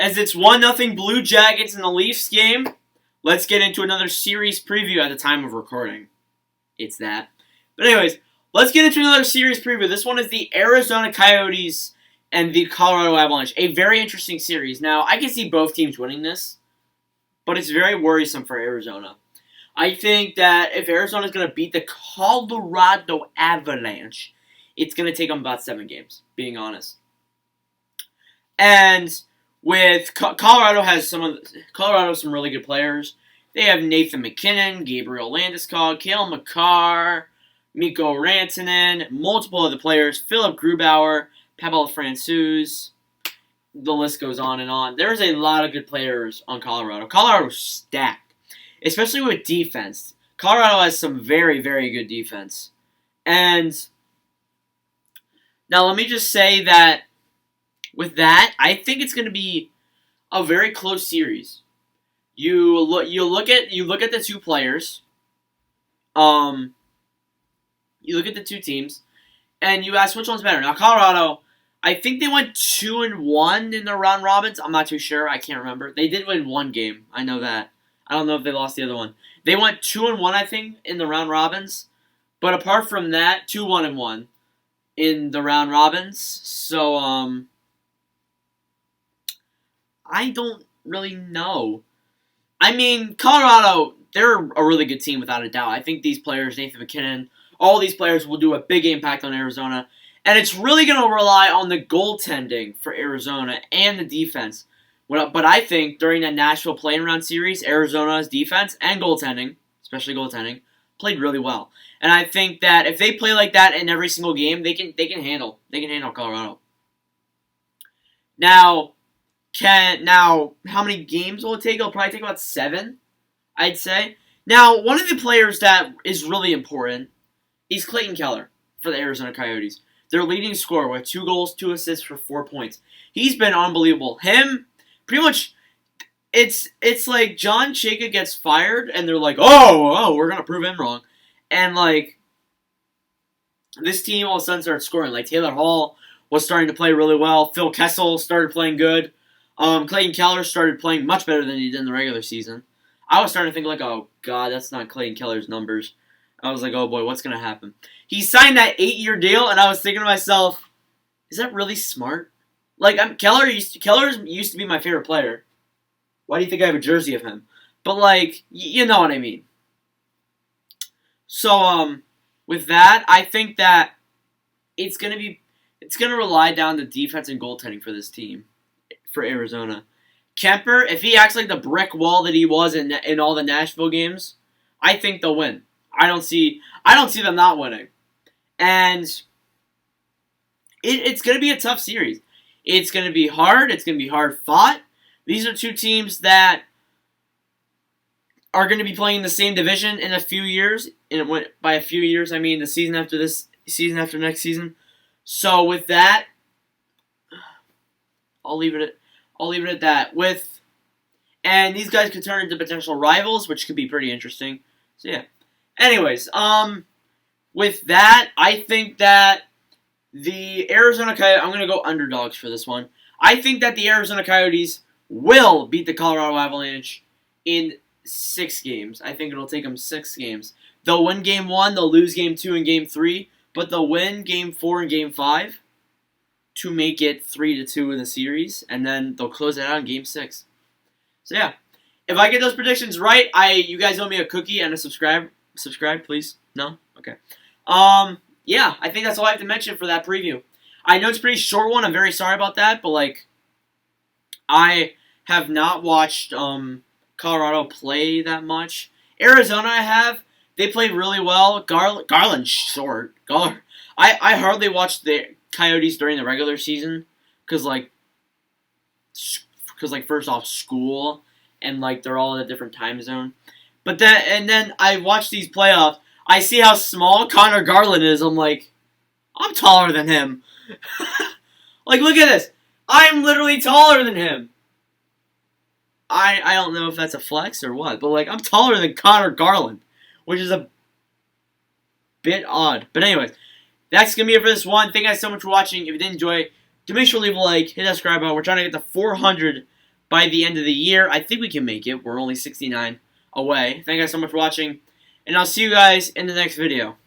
as it's 1-0 Blue Jackets in the Leafs game, let's get into another series preview at the time of recording. It's that. But anyways, let's get into another series preview. This one is the Arizona Coyotes and the Colorado Avalanche. A very interesting series. Now, I can see both teams winning this, but it's very worrisome for Arizona. I think that if Arizona is going to beat the Colorado Avalanche, it's going to take them about 7 games, being honest. And with Colorado has some really good players. They have Nathan MacKinnon, Gabriel Landeskog, Cale Makar, Mikko Rantanen, multiple other players, Philip Grubauer, Pavel Francouz. The list goes on and on. There's a lot of good players on Colorado. Colorado's stacked, especially with defense. Colorado has some very, very good defense. And now let me just say that with that, I think it's going to be a very close series. You look at the two players. You look at the two teams, and you ask which one's better. Now Colorado, I think they went 2-1 in the round robins. I'm not too sure. I can't remember. They did win one game. I know that. I don't know if they lost the other one. They went 2-1, I think, in the round robins. But apart from that, 2-1-1 in the round robins. So I don't really know. I mean, Colorado, they're a really good team without a doubt. I think these players, Nathan MacKinnon, all these players will do a big impact on Arizona. And it's really going to rely on the goaltending for Arizona and the defense. But I think during that Nashville playing round series, Arizona's defense and goaltending, especially goaltending, played really well. And I think that if they play like that in every single game, they can handle Colorado. Now, how many games will it take? It'll probably take about 7, I'd say. Now, one of the players that is really important is Clayton Keller for the Arizona Coyotes. Their leading scorer with 2 goals, 2 assists for 4 points. He's been unbelievable. Him, pretty much, it's like John Chayka gets fired, and they're like, oh, we're going to prove him wrong. And, like, this team all of a sudden started scoring. Like, Taylor Hall was starting to play really well. Phil Kessel started playing good. Clayton Keller started playing much better than he did in the regular season. I was starting to think, like, oh, God, that's not Clayton Keller's numbers. I was like, oh, boy, what's going to happen? He signed that 8-year deal, and I was thinking to myself, is that really smart? Like, Keller used to be my favorite player. Why do you think I have a jersey of him? But, like, you know what I mean. So, with that, I think that it's going to rely down to defense and goaltending for this team. For Arizona. Kemper, if he acts like the brick wall that he was in all the Nashville games, I think they'll win. I don't see them not winning. And it's going to be a tough series. It's going to be hard. It's going to be hard fought. These are two teams that are going to be playing in the same division in a few years. And by a few years, I mean the season after this, season after next season. So with that, I'll leave it at that. And these guys could turn into potential rivals, which could be pretty interesting. So yeah. Anyways, with that, I think that the Arizona Coyotes, I'm going to go underdogs for this one. I think that the Arizona Coyotes will beat the Colorado Avalanche in 6 games. I think it'll take them 6 games. They'll win Game 1, they'll lose Game 2 and Game 3, but they'll win Game 4 and Game 5 to make it 3-2 in the series, and then they'll close it out in Game 6. So yeah, if I get those predictions right, you guys owe me a cookie and a subscribe. Subscribe, please. No? Okay. Yeah, I think that's all I have to mention for that preview. I know it's a pretty short one. I'm very sorry about that, but like, I have not watched Colorado play that much. Arizona, I have. They played really well. Garland short. I hardly watched the Coyotes during the regular season because first off, school, and like they're all in a different time zone. But then I watch these playoffs. I see how small Connor Garland is. I'm like, I'm taller than him. Like, look at this. I'm literally taller than him. I don't know if that's a flex or what, but like I'm taller than Connor Garland, which is a bit odd. But anyways, that's gonna be it for this one. Thank you guys so much for watching. If you did enjoy, do make sure to leave a like, hit that subscribe button. We're trying to get to 400 by the end of the year. I think we can make it. We're only 69 away. Thank you guys so much for watching, and I'll see you guys in the next video.